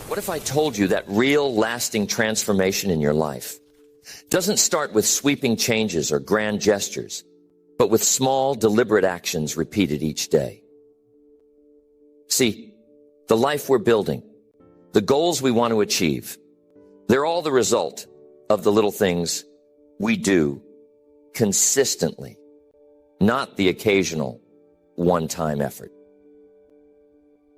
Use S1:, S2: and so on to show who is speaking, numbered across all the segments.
S1: What if I told you that real, lasting transformation in your life doesn't start with sweeping changes or grand gestures, but with small, deliberate actions repeated each day? See, the life we're building, the goals we want to achieve, they're all the result of the little things we do consistently, not the occasional one-time effort.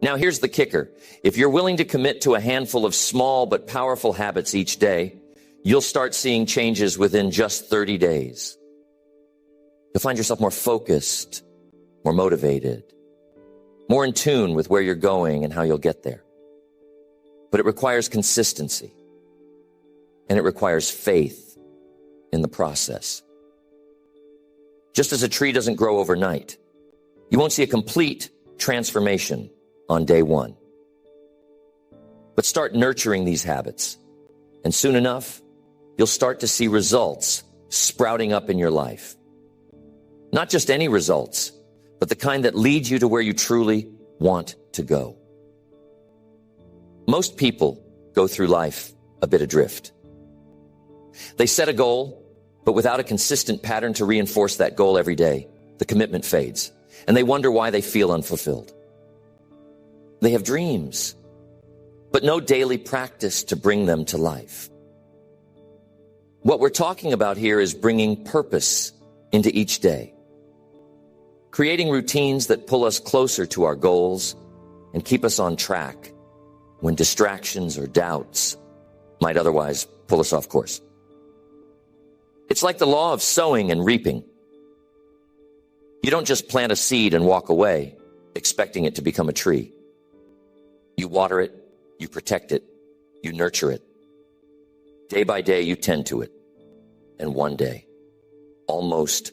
S1: Now, here's the kicker. If you're willing to commit to a handful of small but powerful habits each day, you'll start seeing changes within just 30 days. You'll find yourself more focused, more motivated, more in tune with where you're going and how you'll get there. But it requires consistency, and it requires faith in the process. Just as a tree doesn't grow overnight, you won't see a complete transformation on day one. But start nurturing these habits, and soon enough, you'll start to see results sprouting up in your life. Not just any results, but the kind that leads you to where you truly want to go. Most people go through life a bit adrift. They set a goal, but without a consistent pattern to reinforce that goal every day, the commitment fades, and they wonder why they feel unfulfilled. They have dreams, but no daily practice to bring them to life. What we're talking about here is bringing purpose into each day, creating routines that pull us closer to our goals and keep us on track when distractions or doubts might otherwise pull us off course. It's like the law of sowing and reaping. You don't just plant a seed and walk away expecting it to become a tree. You water it, you protect it, you nurture it. Day by day, you tend to it. And one day, almost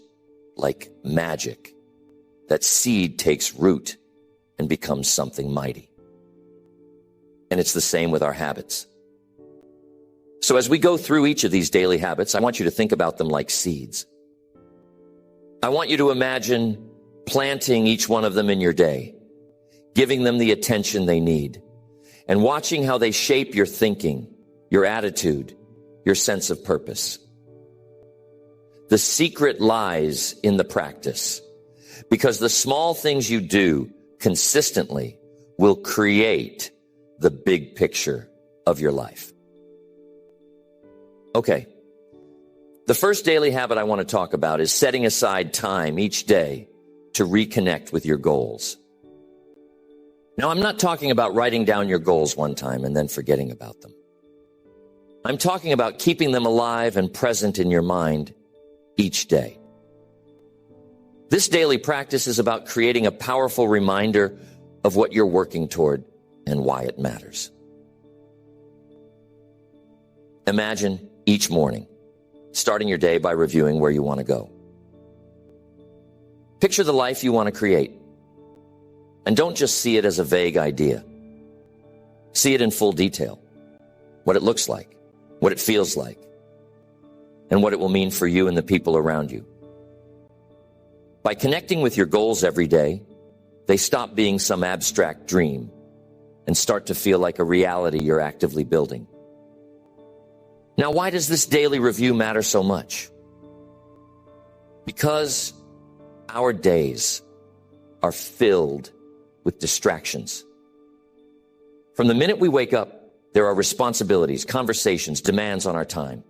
S1: like magic, that seed takes root and becomes something mighty. And it's the same with our habits. So as we go through each of these daily habits, I want you to think about them like seeds. I want you to imagine planting each one of them in your day, giving them the attention they need, and watching how they shape your thinking, your attitude, your sense of purpose. The secret lies in the practice, because the small things you do consistently will create the big picture of your life. Okay, the first daily habit I want to talk about is setting aside time each day to reconnect with your goals. Now, I'm not talking about writing down your goals one time and then forgetting about them. I'm talking about keeping them alive and present in your mind each day. This daily practice is about creating a powerful reminder of what you're working toward and why it matters. Imagine each morning starting your day by reviewing where you want to go. Picture the life you want to create. And don't just see it as a vague idea. See it in full detail. What it looks like, what it feels like, and what it will mean for you and the people around you. By connecting with your goals every day, they stop being some abstract dream and start to feel like a reality you're actively building. Now, why does this daily review matter so much? Because our days are filled with distractions. From the minute we wake up, there are responsibilities, conversations, demands on our time.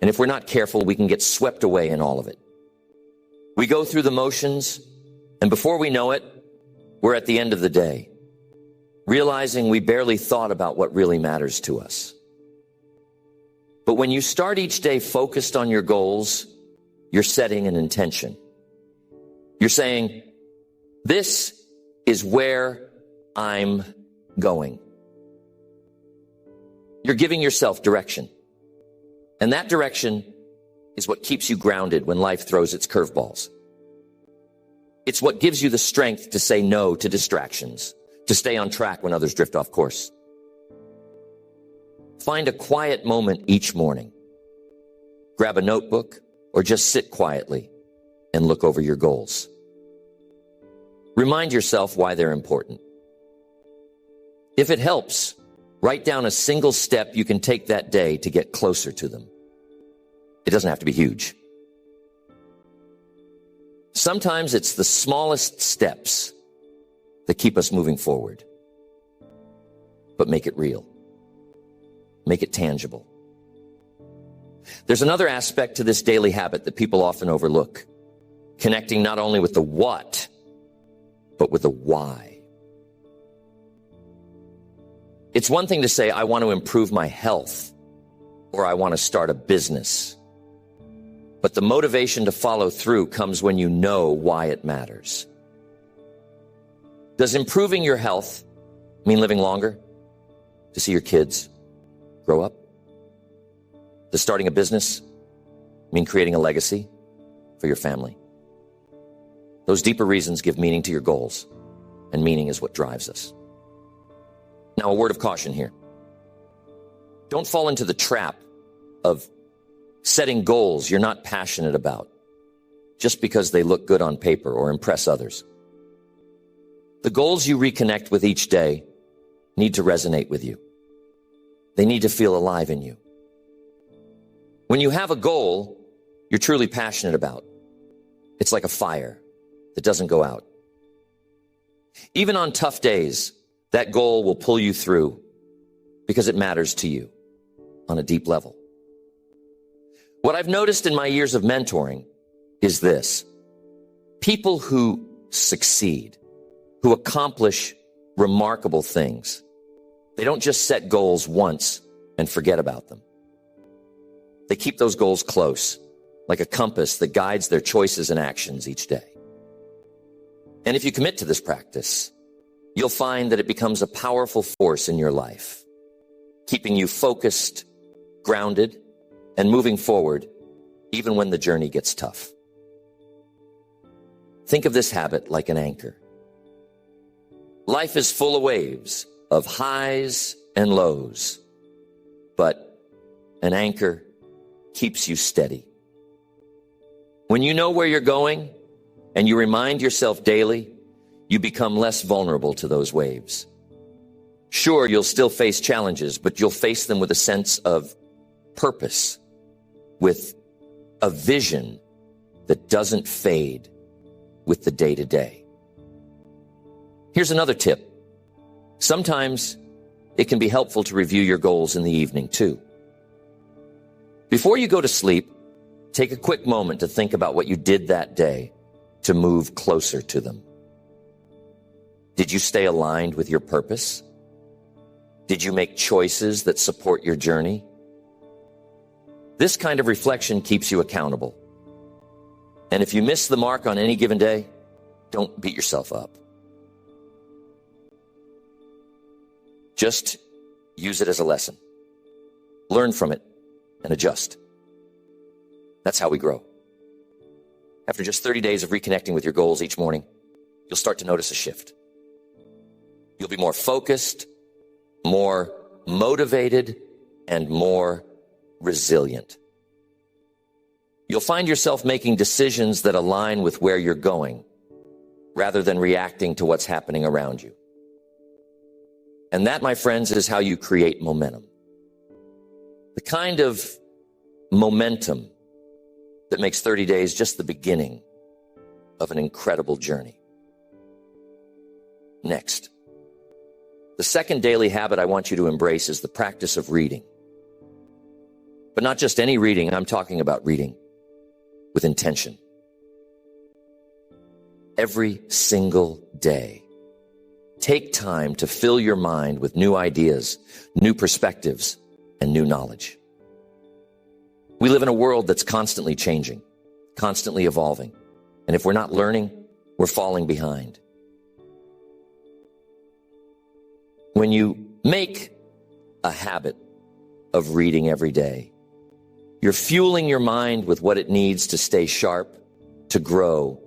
S1: And if we're not careful, we can get swept away in all of it. We go through the motions, and before we know it, we're at the end of the day, realizing we barely thought about what really matters to us. But when you start each day focused on your goals, you're setting an intention. You're saying, this is where I'm going. You're giving yourself direction. And that direction is what keeps you grounded when life throws its curveballs. It's what gives you the strength to say no to distractions, to stay on track when others drift off course. Find a quiet moment each morning. Grab a notebook or just sit quietly and look over your goals. Remind yourself why they're important. If it helps, Write down a single step you can take that day to get closer to them. It doesn't have to be huge. Sometimes it's the smallest steps that keep us moving forward. But make it real. Make it tangible. There's another aspect to this daily habit that people often overlook, connecting not only with the what, but with the why. It's one thing to say, I want to improve my health, or I want to start a business. But the motivation to follow through comes when you know why it matters. Does improving your health mean living longer? To see your kids grow up? Does starting a business mean creating a legacy for your family? Those deeper reasons give meaning to your goals, and meaning is what drives us. Now, a word of caution here. Don't fall into the trap of setting goals you're not passionate about just because they look good on paper or impress others. The goals you reconnect with each day need to resonate with you. They need to feel alive in you. When you have a goal you're truly passionate about, it's like a fire that doesn't go out. Even on tough days, that goal will pull you through because it matters to you on a deep level. What I've noticed in my years of mentoring is this. People who succeed, who accomplish remarkable things, they don't just set goals once and forget about them. They keep those goals close, like a compass that guides their choices and actions each day. And if you commit to this practice, you'll find that it becomes a powerful force in your life, keeping you focused, grounded, and moving forward, even when the journey gets tough. Think of this habit like an anchor. Life is full of waves, of highs and lows, but an anchor keeps you steady. When you know where you're going and you remind yourself daily, you become less vulnerable to those waves. Sure, you'll still face challenges, but you'll face them with a sense of purpose, with a vision that doesn't fade with the day-to-day. Here's another tip. Sometimes it can be helpful to review your goals in the evening too. Before you go to sleep, take a quick moment to think about what you did that day to move closer to them. Did you stay aligned with your purpose? Did you make choices that support your journey? This kind of reflection keeps you accountable. And if you miss the mark on any given day, don't beat yourself up. Just use it as a lesson. Learn from it and adjust. That's how we grow. After just 30 days of reconnecting with your goals each morning, you'll start to notice a shift. You'll be more focused, more motivated, and more resilient. You'll find yourself making decisions that align with where you're going, rather than reacting to what's happening around you. And that, my friends, is how you create momentum. The kind of momentum that makes 30 days just the beginning of an incredible journey. Next, the second daily habit I want you to embrace is the practice of reading. But not just any reading, I'm talking about reading with intention. Every single day, take time to fill your mind with new ideas, new perspectives, and new knowledge. We live in a world that's constantly changing, constantly evolving. And if we're not learning, we're falling behind. When you make a habit of reading every day, you're fueling your mind with what it needs to stay sharp, to grow,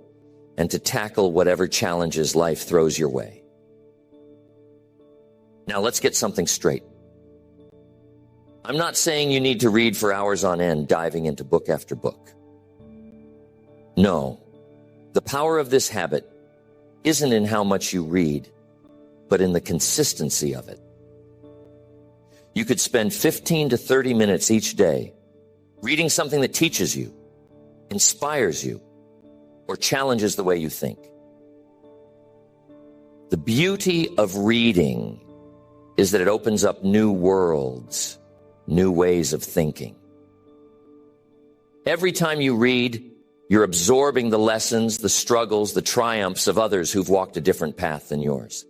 S1: and to tackle whatever challenges life throws your way. Now let's get something straight. I'm not saying you need to read for hours on end, diving into book after book. No, the power of this habit isn't in how much you read, but in the consistency of it. you could spend 15 to 30 minutes each day reading something that teaches you, inspires you, or challenges the way you think. The beauty of reading is that it opens up new worlds, new ways of thinking. Every time you read, you're absorbing the lessons, the struggles, the triumphs of others who've walked a different path than yours.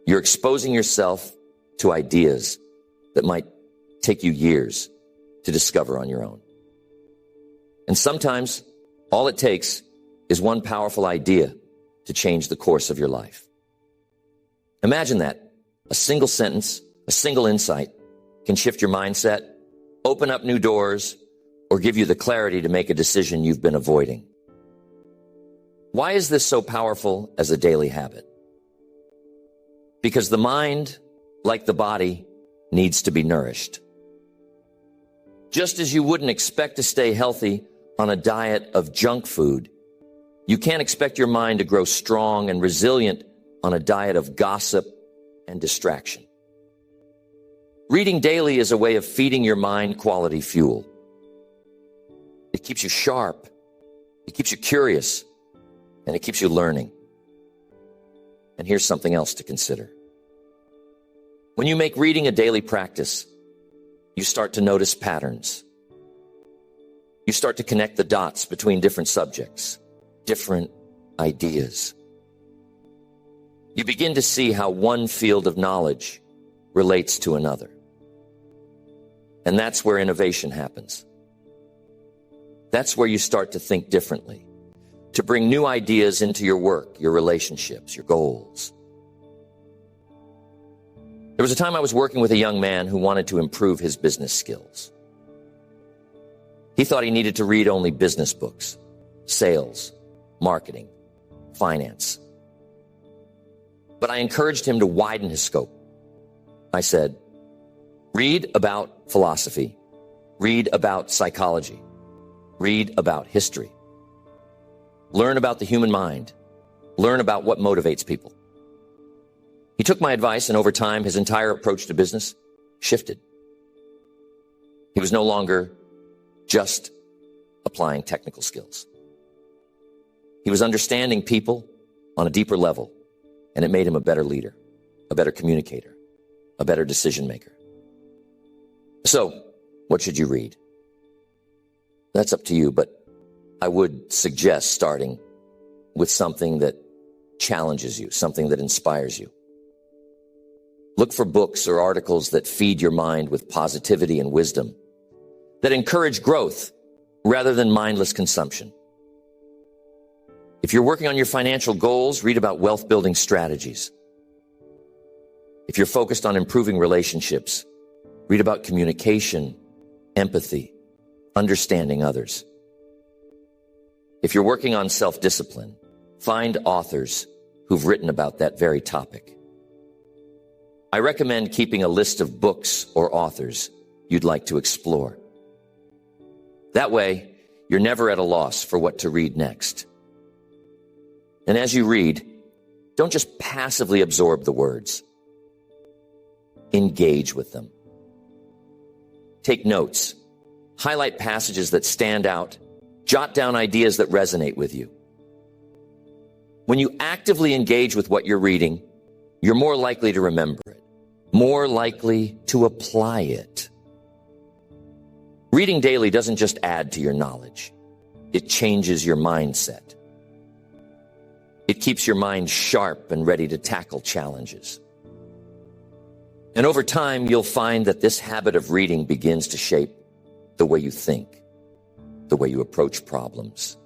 S1: You're exposing yourself to ideas that might take you years to discover on your own. And sometimes all it takes is one powerful idea to change the course of your life. Imagine that. A single sentence, a single insight can shift your mindset, open up new doors, or give you the clarity to make a decision you've been avoiding. Why is this so powerful as a daily habit? Because the mind, like the body, needs to be nourished. Just as you wouldn't expect to stay healthy on a diet of junk food, you can't expect your mind to grow strong and resilient on a diet of gossip and distraction. Reading daily is a way of feeding your mind quality fuel. It keeps you sharp, it keeps you curious, and it keeps you learning. And here's something else to consider. When you make reading a daily practice, you start to notice patterns. You start to connect the dots between different subjects, different ideas. You begin to see how one field of knowledge relates to another. And that's where innovation happens. That's where you start to think differently, to bring new ideas into your work, your relationships, your goals. There was a time I was working with a young man who wanted to improve his business skills. He thought he needed to read only business books, sales, marketing, finance. But I encouraged him to widen his scope. I said, read about philosophy, read about psychology, read about history, learn about the human mind, learn about what motivates people. He took my advice, and over time, his entire approach to business shifted. He was no longer just applying technical skills. He was understanding people on a deeper level, and it made him a better leader, a better communicator, a better decision maker. So, what should you read? That's up to you, but I would suggest starting with something that challenges you, something that inspires you. Look for books or articles that feed your mind with positivity and wisdom, that encourage growth rather than mindless consumption. If you're working on your financial goals, read about wealth-building strategies. If you're focused on improving relationships, read about communication, empathy, understanding others. If you're working on self-discipline, find authors who've written about that very topic. I recommend keeping a list of books or authors you'd like to explore. That way, you're never at a loss for what to read next. And as you read, don't just passively absorb the words. Engage with them. Take notes. Highlight passages that stand out. Jot down ideas that resonate with you. When you actively engage with what you're reading, you're more likely to remember it, more likely to apply it. Reading daily doesn't just add to your knowledge. It changes your mindset. It keeps your mind sharp and ready to tackle challenges. And over time, you'll find that this habit of reading begins to shape the way you think, the way you approach problems,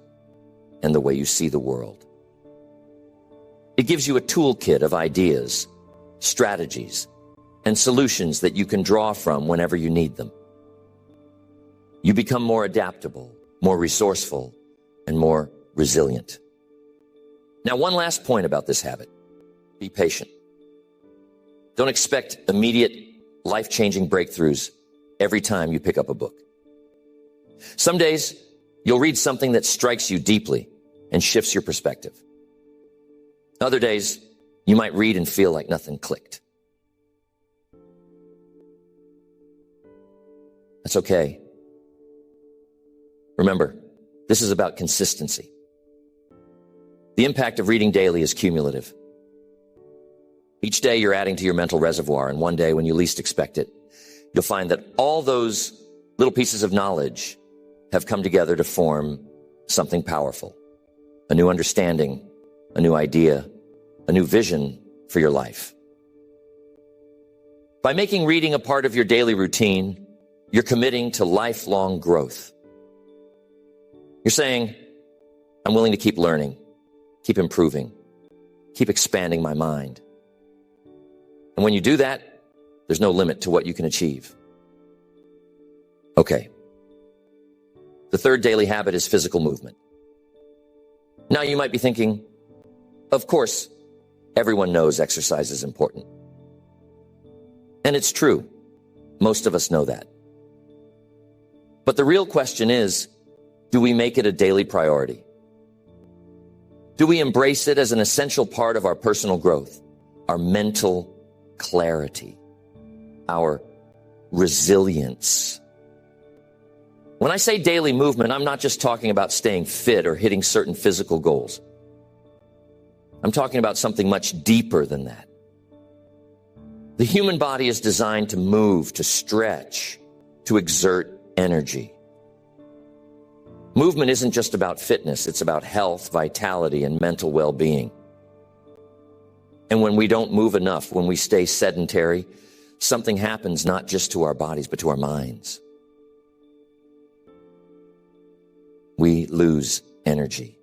S1: and the way you see the world. It gives you a toolkit of ideas, strategies, and solutions that you can draw from whenever you need them. You become more adaptable, more resourceful, and more resilient. Now, one last point about this habit. Be patient. Don't expect immediate, life-changing breakthroughs every time you pick up a book. Some days, you'll read something that strikes you deeply and shifts your perspective. Other days, you might read and feel like nothing clicked. That's okay. Remember, this is about consistency. The impact of reading daily is cumulative. Each day you're adding to your mental reservoir, and one day when you least expect it, you'll find that all those little pieces of knowledge have come together to form something powerful, a new understanding, a new idea, a new vision for your life. By making reading a part of your daily routine, you're committing to lifelong growth. You're saying, I'm willing to keep learning, keep improving, keep expanding my mind. And when you do that, there's no limit to what you can achieve. Okay. The third daily habit is physical movement. Now you might be thinking, of course, everyone knows exercise is important. And it's true. Most of us know that. But the real question is, do we make it a daily priority? Do we embrace it as an essential part of our personal growth, our mental clarity, our resilience? When I say daily movement, I'm not just talking about staying fit or hitting certain physical goals. I'm talking about something much deeper than that. The human body is designed to move, to stretch, to exert energy. Movement isn't just about fitness, it's about health, vitality, and mental well-being. And when we don't move enough, when we stay sedentary, something happens not just to our bodies, but to our minds. We lose energy.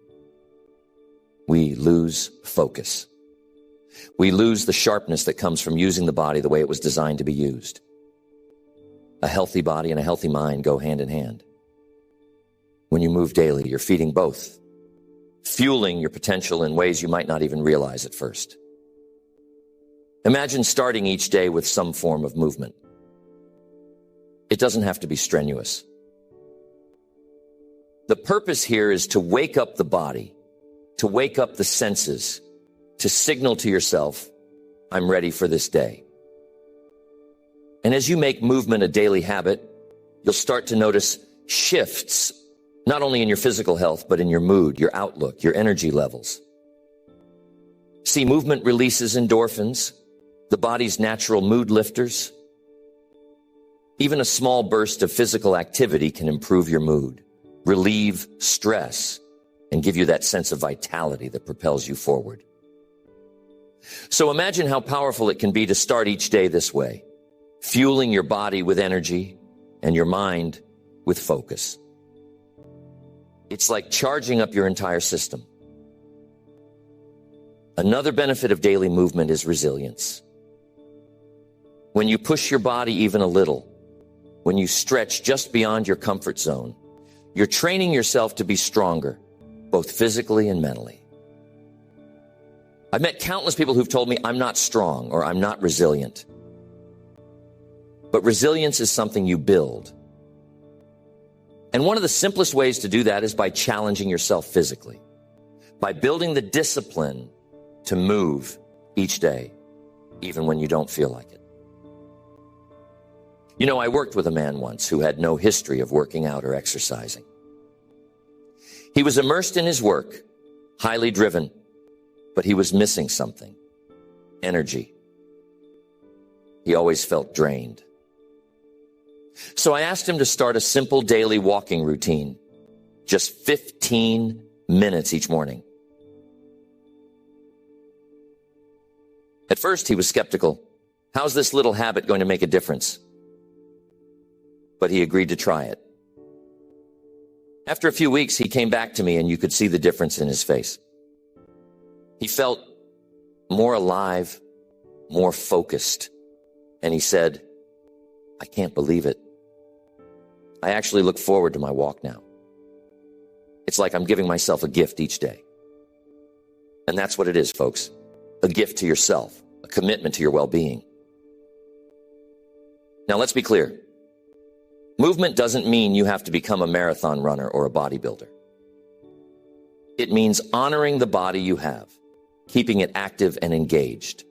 S1: We lose focus. We lose the sharpness that comes from using the body the way it was designed to be used. A healthy body and a healthy mind go hand in hand. When you move daily, you're feeding both, fueling your potential in ways you might not even realize at first. Imagine starting each day with some form of movement. It doesn't have to be strenuous. The purpose here is to wake up the body, to wake up the senses, to signal to yourself, I'm ready for this day. And as you make movement a daily habit, you'll start to notice shifts, not only in your physical health, but in your mood, your outlook, your energy levels. See, movement releases endorphins, the body's natural mood lifters. Even a small burst of physical activity can improve your mood, relieve stress, and give you that sense of vitality that propels you forward. So imagine how powerful it can be to start each day this way, fueling your body with energy and your mind with focus. It's like charging up your entire system. Another benefit of daily movement is resilience. When you push your body even a little, when you stretch just beyond your comfort zone, you're training yourself to be stronger, both physically and mentally. I've met countless people who've told me I'm not strong or I'm not resilient. But resilience is something you build. And one of the simplest ways to do that is by challenging yourself physically, by building the discipline to move each day, even when you don't feel like it. You know, I worked with a man once who had no history of working out or exercising. He was immersed in his work, highly driven, but he was missing something: energy. He always felt drained. So I asked him to start a simple daily walking routine, just 15 minutes each morning. At first, he was skeptical. How's this little habit going to make a difference? But he agreed to try it. After a few weeks, he came back to me and you could see the difference in his face. He felt more alive, more focused. And he said, I can't believe it. I actually look forward to my walk now. It's like I'm giving myself a gift each day. And that's what it is, folks. A gift to yourself, a commitment to your well-being. Now, let's be clear. Movement doesn't mean you have to become a marathon runner or a bodybuilder. It means honoring the body you have, keeping it active and engaged.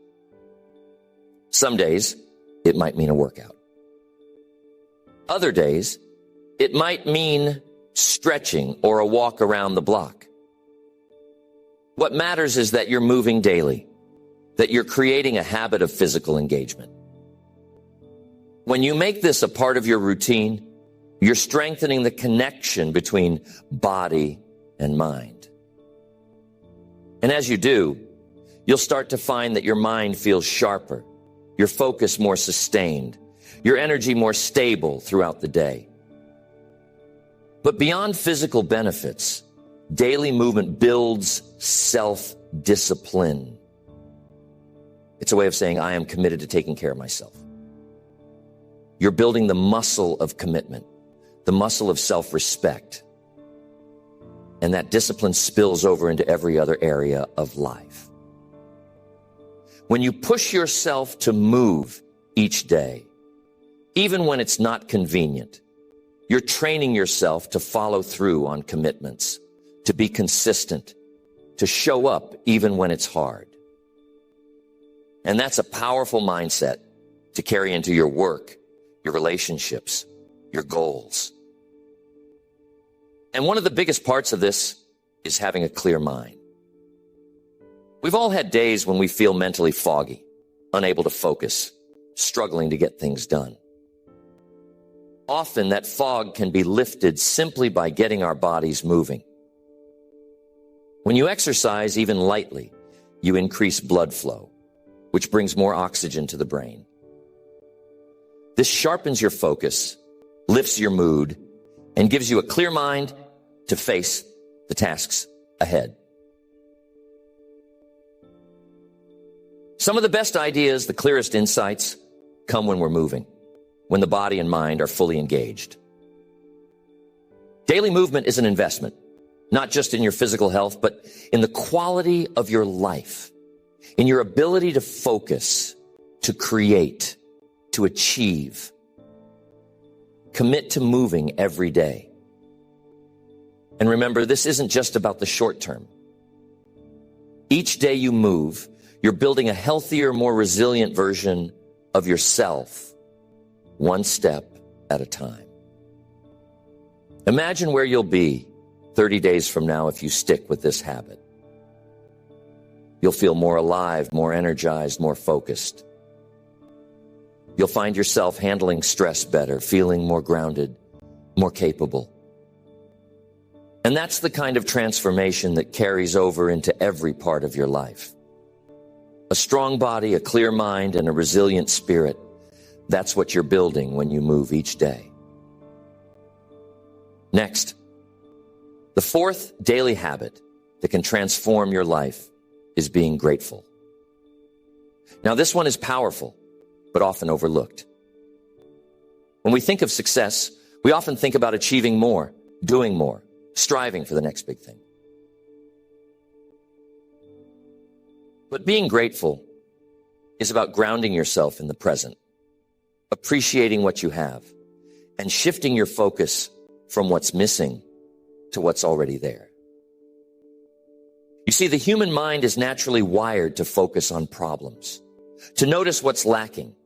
S1: Some days, it might mean a workout. Other days, it might mean stretching or a walk around the block. What matters is that you're moving daily, that you're creating a habit of physical engagement. When you make this a part of your routine, you're strengthening the connection between body and mind. And as you do, you'll start to find that your mind feels sharper, your focus more sustained, your energy more stable throughout the day. But beyond physical benefits, daily movement builds self-discipline. It's a way of saying, I am committed to taking care of myself. You're building the muscle of commitment, the muscle of self-respect. And that discipline spills over into every other area of life. When you push yourself to move each day, even when it's not convenient, you're training yourself to follow through on commitments, to be consistent, to show up even when it's hard. And that's a powerful mindset to carry into your work, your relationships, your goals. And one of the biggest parts of this is having a clear mind. We've all had days when we feel mentally foggy, unable to focus, struggling to get things done. Often that fog can be lifted simply by getting our bodies moving. When you exercise even lightly, you increase blood flow, which brings more oxygen to the brain. This sharpens your focus, lifts your mood, and gives you a clear mind to face the tasks ahead. Some of the best ideas, the clearest insights, come when we're moving, when the body and mind are fully engaged. Daily movement is an investment, not just in your physical health, but in the quality of your life, in your ability to focus, to create, to achieve. Commit to moving every day. And remember, this isn't just about the short term. Each day you move, you're building a healthier, more resilient version of yourself, one step at a time. Imagine where you'll be 30 days from now if you stick with this habit. You'll feel more alive, more energized, more focused. You'll find yourself handling stress better, feeling more grounded, more capable. And that's the kind of transformation that carries over into every part of your life. A strong body, a clear mind, and a resilient spirit. That's what you're building when you move each day. Next, the fourth daily habit that can transform your life is being grateful. Now, this one is powerful, but often overlooked. When we think of success, we often think about achieving more, doing more, striving for the next big thing. But being grateful is about grounding yourself in the present, appreciating what you have, and shifting your focus from what's missing to what's already there. You see, the human mind is naturally wired to focus on problems, to notice what's lacking,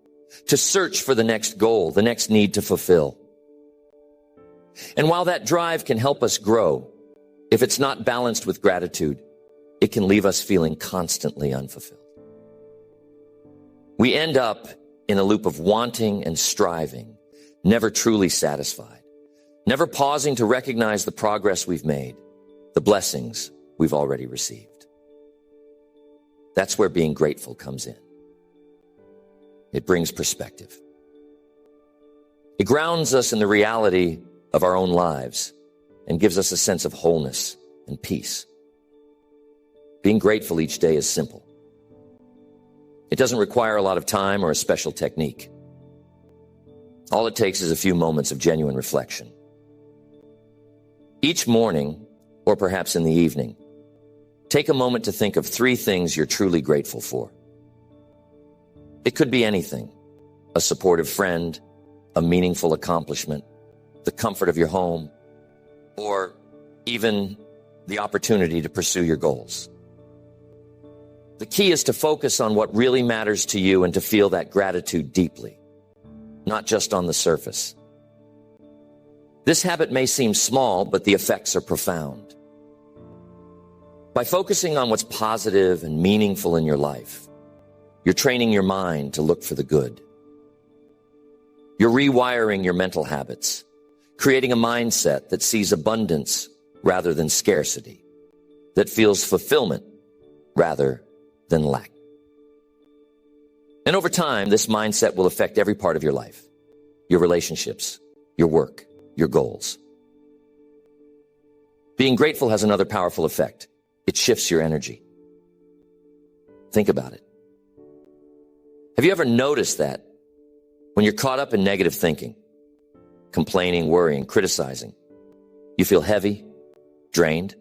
S1: to search for the next goal, the next need to fulfill. And while that drive can help us grow, if it's not balanced with gratitude, it can leave us feeling constantly unfulfilled. We end up in a loop of wanting and striving, never truly satisfied, never pausing to recognize the progress we've made, the blessings we've already received. That's where being grateful comes in. It brings perspective. It grounds us in the reality of our own lives and gives us a sense of wholeness and peace. Being grateful each day is simple. It doesn't require a lot of time or a special technique. All it takes is a few moments of genuine reflection. Each morning, or perhaps in the evening, take a moment to think of 3 things you're truly grateful for. It could be anything: a supportive friend, a meaningful accomplishment, the comfort of your home, or even the opportunity to pursue your goals. The key is to focus on what really matters to you and to feel that gratitude deeply, not just on the surface. This habit may seem small, but the effects are profound. By focusing on what's positive and meaningful in your life, you're training your mind to look for the good. You're rewiring your mental habits, creating a mindset that sees abundance rather than scarcity, that feels fulfillment rather than lack. And over time, this mindset will affect every part of your life, your relationships, your work, your goals. Being grateful has another powerful effect. It shifts your energy. Think about it. Have you ever noticed that when you're caught up in negative thinking, complaining, worrying, criticizing, you feel heavy, drained?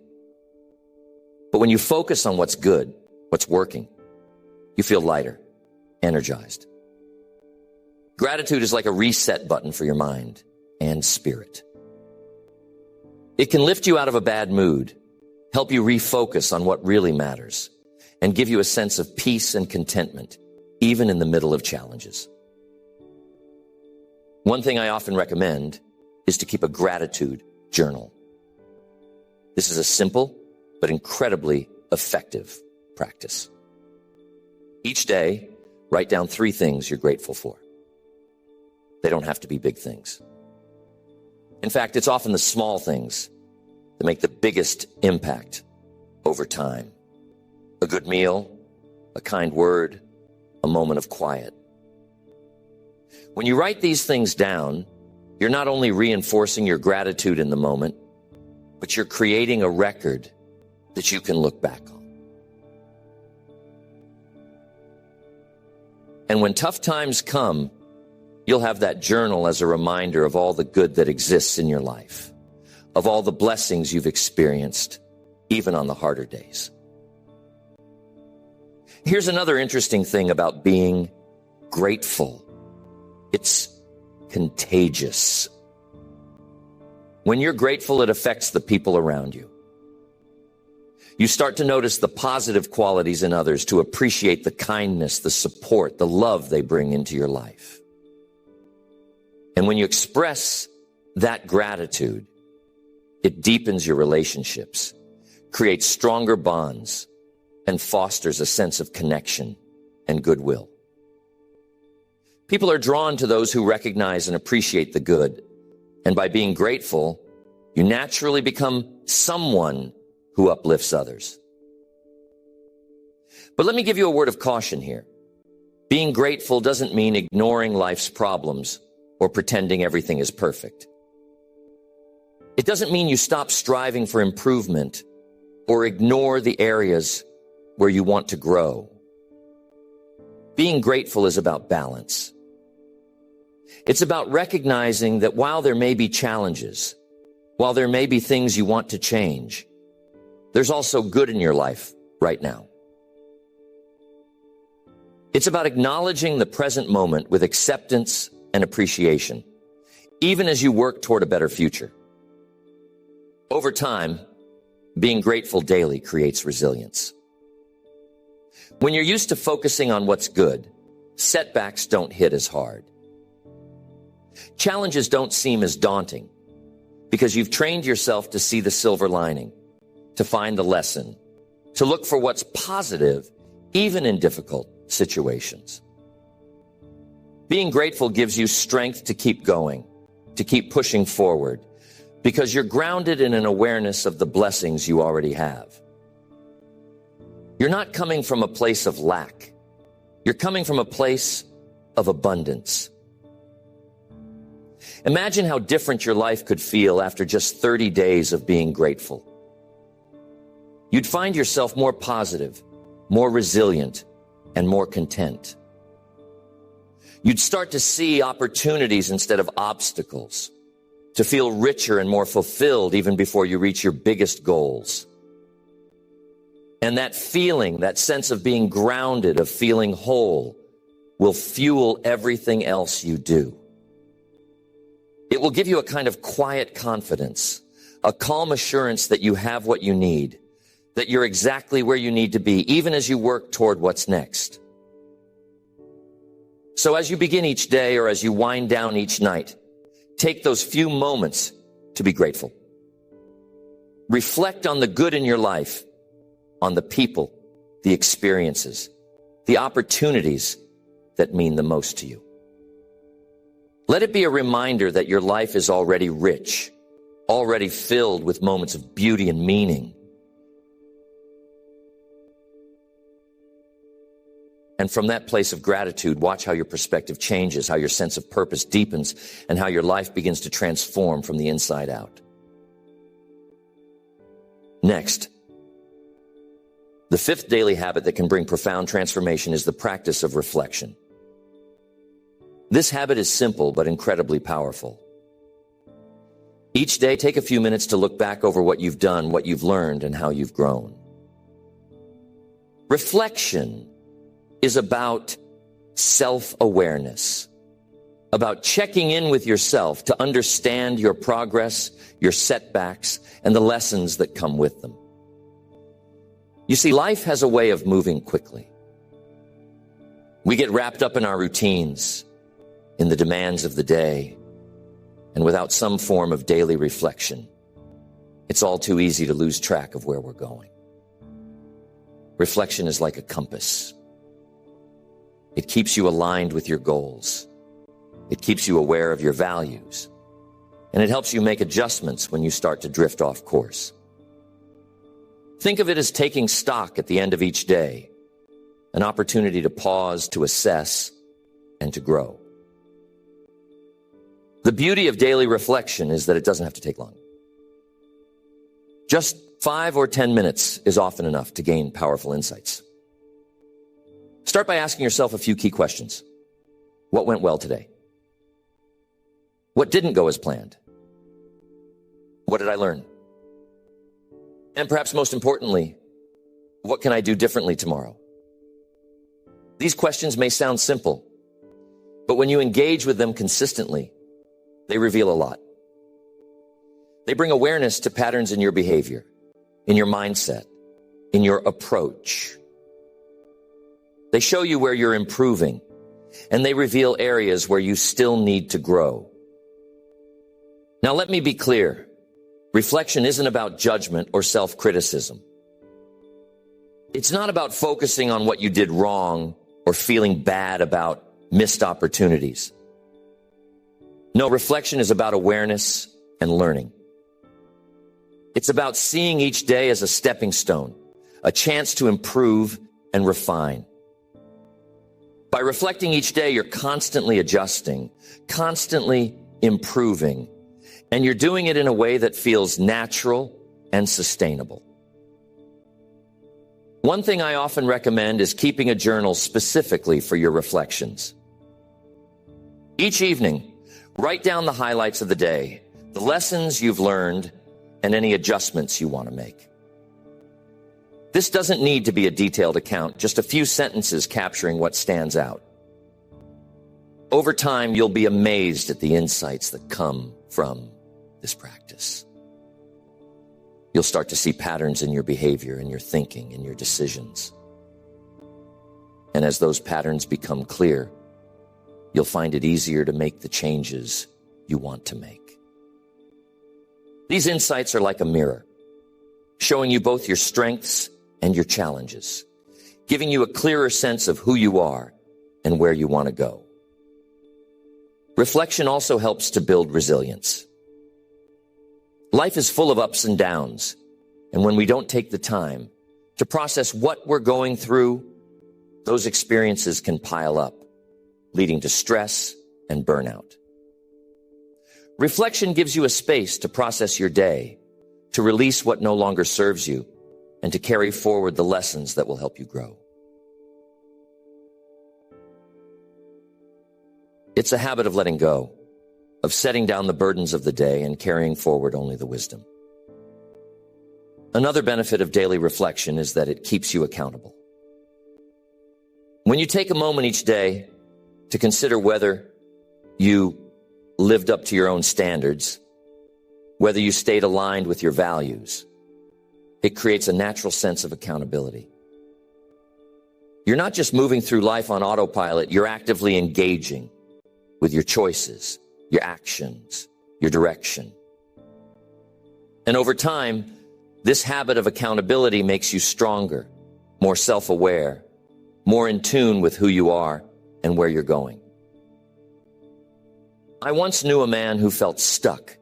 S1: But when you focus on what's good, what's working, you feel lighter, energized. Gratitude is like a reset button for your mind and spirit. It can lift you out of a bad mood, help you refocus on what really matters, and give you a sense of peace and contentment, even in the middle of challenges. One thing I often recommend is to keep a gratitude journal. This is a simple but incredibly effective practice. Each day, write down 3 things you're grateful for. They don't have to be big things. In fact, it's often the small things that make the biggest impact over time. A good meal, a kind word, a moment of quiet. When you write these things down, you're not only reinforcing your gratitude in the moment, but you're creating a record that you can look back on. And when tough times come, you'll have that journal as a reminder of all the good that exists in your life, of all the blessings you've experienced, even on the harder days. Here's another interesting thing about being grateful. It's contagious. When you're grateful, it affects the people around you. You start to notice the positive qualities in others, to appreciate the kindness, the support, the love they bring into your life. And when you express that gratitude, it deepens your relationships, creates stronger bonds, and fosters a sense of connection and goodwill. People are drawn to those who recognize and appreciate the good, and by being grateful, you naturally become someone who uplifts others. But let me give you a word of caution here. Being grateful doesn't mean ignoring life's problems or pretending everything is perfect. It doesn't mean you stop striving for improvement or ignore the areas where you want to grow. Being grateful is about balance. It's about recognizing that while there may be challenges, while there may be things you want to change, there's also good in your life right now. It's about acknowledging the present moment with acceptance and appreciation, even as you work toward a better future. Over time, being grateful daily creates resilience. When you're used to focusing on what's good, setbacks don't hit as hard. Challenges don't seem as daunting because you've trained yourself to see the silver lining, to find the lesson, to look for what's positive, even in difficult situations. Being grateful gives you strength to keep going, to keep pushing forward, because you're grounded in an awareness of the blessings you already have. You're not coming from a place of lack. You're coming from a place of abundance. Imagine how different your life could feel after just 30 days of being grateful. You'd find yourself more positive, more resilient, and more content. You'd start to see opportunities instead of obstacles, to feel richer and more fulfilled even before you reach your biggest goals. And that feeling, that sense of being grounded, of feeling whole, will fuel everything else you do. It will give you a kind of quiet confidence, a calm assurance that you have what you need, that you're exactly where you need to be, even as you work toward what's next. So as you begin each day or as you wind down each night, take those few moments to be grateful. Reflect on the good in your life, on the people, the experiences, the opportunities that mean the most to you. Let it be a reminder that your life is already rich, already filled with moments of beauty and meaning. And from that place of gratitude, watch how your perspective changes, how your sense of purpose deepens, and how your life begins to transform from the inside out. Next, the fifth daily habit that can bring profound transformation is the practice of reflection. This habit is simple but incredibly powerful. Each day, take a few minutes to look back over what you've done, what you've learned, and how you've grown. Reflection is about self-awareness, about checking in with yourself to understand your progress, your setbacks, and the lessons that come with them. You see, life has a way of moving quickly. We get wrapped up in our routines, in the demands of the day, and without some form of daily reflection, it's all too easy to lose track of where we're going. Reflection is like a compass. It keeps you aligned with your goals. It keeps you aware of your values. And it helps you make adjustments when you start to drift off course. Think of it as taking stock at the end of each day, an opportunity to pause, to assess, and to grow. The beauty of daily reflection is that it doesn't have to take long. Just 5 or 10 minutes is often enough to gain powerful insights. Start by asking yourself a few key questions. What went well today? What didn't go as planned? What did I learn? And perhaps most importantly, what can I do differently tomorrow? These questions may sound simple, but when you engage with them consistently, they reveal a lot. They bring awareness to patterns in your behavior, in your mindset, in your approach. They show you where you're improving, and they reveal areas where you still need to grow. Now, let me be clear. Reflection isn't about judgment or self-criticism. It's not about focusing on what you did wrong or feeling bad about missed opportunities. No, reflection is about awareness and learning. It's about seeing each day as a stepping stone, a chance to improve and refine. By reflecting each day, you're constantly adjusting, constantly improving, and you're doing it in a way that feels natural and sustainable. One thing I often recommend is keeping a journal specifically for your reflections. Each evening, write down the highlights of the day, the lessons you've learned, and any adjustments you want to make. This doesn't need to be a detailed account, just a few sentences capturing what stands out. Over time, you'll be amazed at the insights that come from this practice. You'll start to see patterns in your behavior, in your thinking, in your decisions. And as those patterns become clear, you'll find it easier to make the changes you want to make. These insights are like a mirror, showing you both your strengths and your challenges, giving you a clearer sense of who you are and where you want to go. Reflection also helps to build resilience. Life is full of ups and downs, and when we don't take the time to process what we're going through, those experiences can pile up, leading to stress and burnout. Reflection gives you a space to process your day, to release what no longer serves you, and to carry forward the lessons that will help you grow. It's a habit of letting go, of setting down the burdens of the day and carrying forward only the wisdom. Another benefit of daily reflection is that it keeps you accountable. When you take a moment each day to consider whether you lived up to your own standards, whether you stayed aligned with your values, it creates a natural sense of accountability. You're not just moving through life on autopilot, you're actively engaging with your choices, your actions, your direction. And over time, this habit of accountability makes you stronger, more self-aware, more in tune with who you are and where you're going. I once knew a man who felt stuck,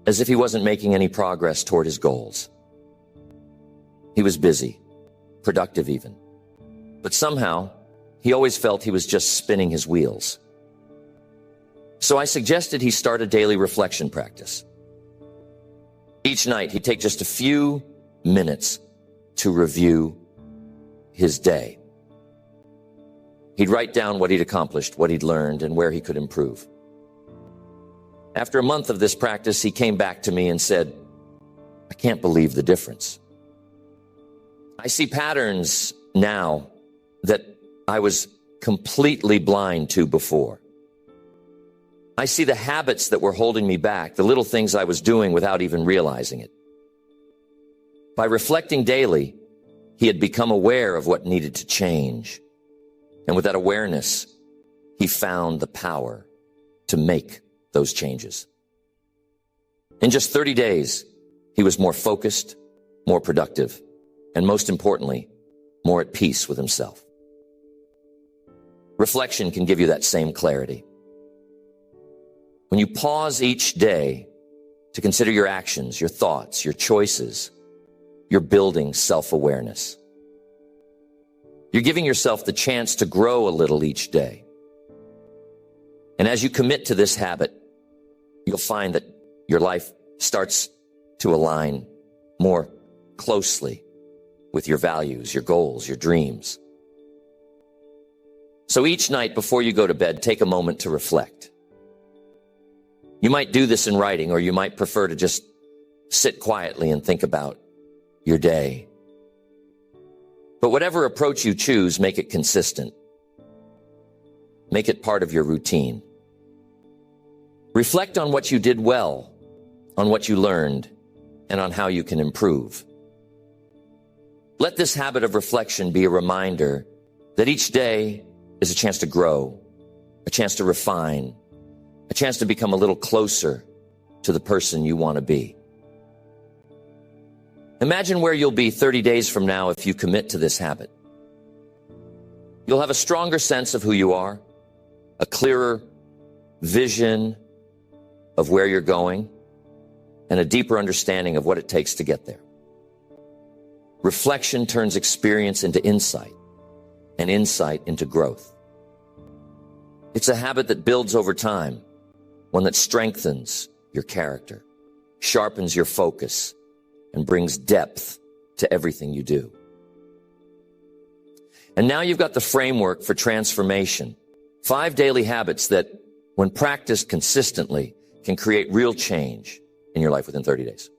S1: as if he wasn't making any progress toward his goals. He was busy, productive even, but somehow he always felt he was just spinning his wheels. So I suggested he start a daily reflection practice. Each night he'd take just a few minutes to review his day. He'd write down what he'd accomplished, what he'd learned, and where he could improve. After a month of this practice, he came back to me and said, "I can't believe the difference. I see patterns now that I was completely blind to before. I see the habits that were holding me back, the little things I was doing without even realizing it." By reflecting daily, he had become aware of what needed to change. And with that awareness, he found the power to make those changes. In just 30 days, he was more focused, more productive, and most importantly, more at peace with himself. Reflection can give you that same clarity. When you pause each day to consider your actions, your thoughts, your choices, you're building self-awareness. You're giving yourself the chance to grow a little each day. And as you commit to this habit, you'll find that your life starts to align more closely with your values, your goals, your dreams. So each night before you go to bed, take a moment to reflect. You might do this in writing, or you might prefer to just sit quietly and think about your day. But whatever approach you choose, make it consistent. Make it part of your routine. Reflect on what you did well, on what you learned, and on how you can improve. Let this habit of reflection be a reminder that each day is a chance to grow, a chance to refine, a chance to become a little closer to the person you want to be. Imagine where you'll be 30 days from now if you commit to this habit. You'll have a stronger sense of who you are, a clearer vision of where you're going, and a deeper understanding of what it takes to get there. Reflection turns experience into insight, and insight into growth. It's a habit that builds over time, one that strengthens your character, sharpens your focus, and brings depth to everything you do. And now you've got the framework for transformation. 5 daily habits that, when practiced consistently, can create real change in your life within 30 days.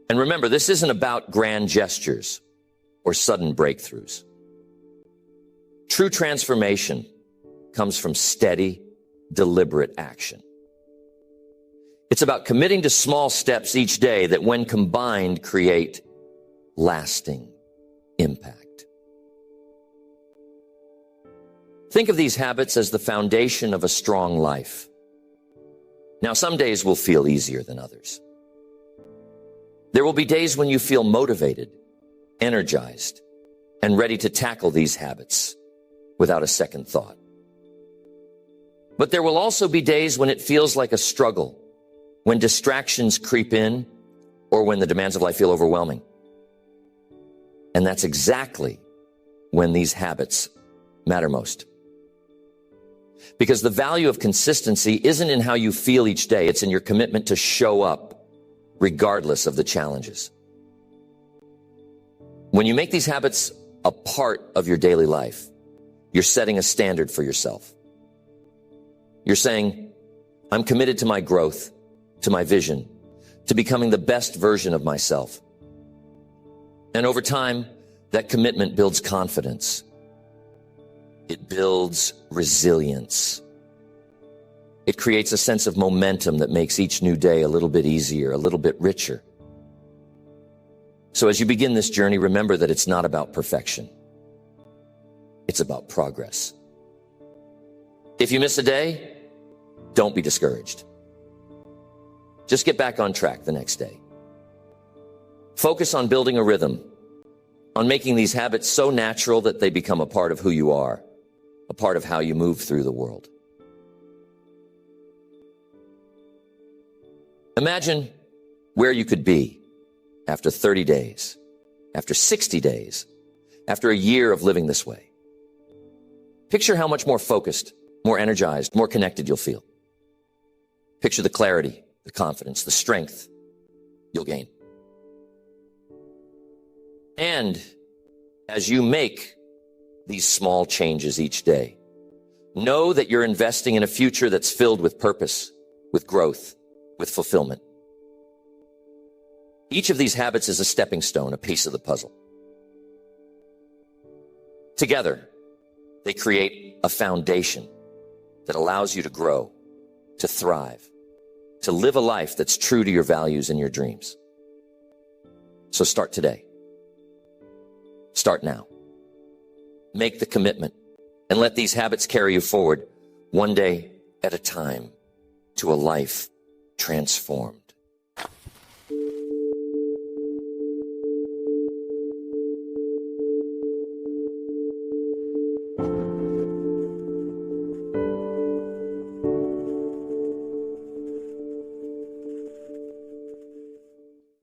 S1: And remember, this isn't about grand gestures or sudden breakthroughs. True transformation comes from steady, deliberate action. It's about committing to small steps each day that, when combined, create lasting impact. Think of these habits as the foundation of a strong life. Now, some days will feel easier than others. There will be days when you feel motivated, energized, and ready to tackle these habits without a second thought. But there will also be days when it feels like a struggle, when distractions creep in, or when the demands of life feel overwhelming. And that's exactly when these habits matter most. Because the value of consistency isn't in how you feel each day, it's in your commitment to show up regardless of the challenges. When you make these habits a part of your daily life, you're setting a standard for yourself. You're saying, I'm committed to my growth, to my vision, to becoming the best version of myself. And over time, that commitment builds confidence. It builds resilience. It creates a sense of momentum that makes each new day a little bit easier, a little bit richer. So as you begin this journey, remember that it's not about perfection. It's about progress. If you miss a day, don't be discouraged. Just get back on track the next day. Focus on building a rhythm, on making these habits so natural that they become a part of who you are, a part of how you move through the world. Imagine where you could be after 30 days, after 60 days, after a year of living this way. Picture how much more focused, more energized, more connected you'll feel. Picture the clarity, the confidence, the strength you'll gain. And as you make these small changes each day, know that you're investing in a future that's filled with purpose, with growth, with fulfillment. Each of these habits is a stepping stone, a piece of the puzzle. Together, they create a foundation that allows you to grow, to thrive, to live a life that's true to your values and your dreams. So start today. Start now. Make the commitment and let these habits carry you forward one day at a time to a life transformed.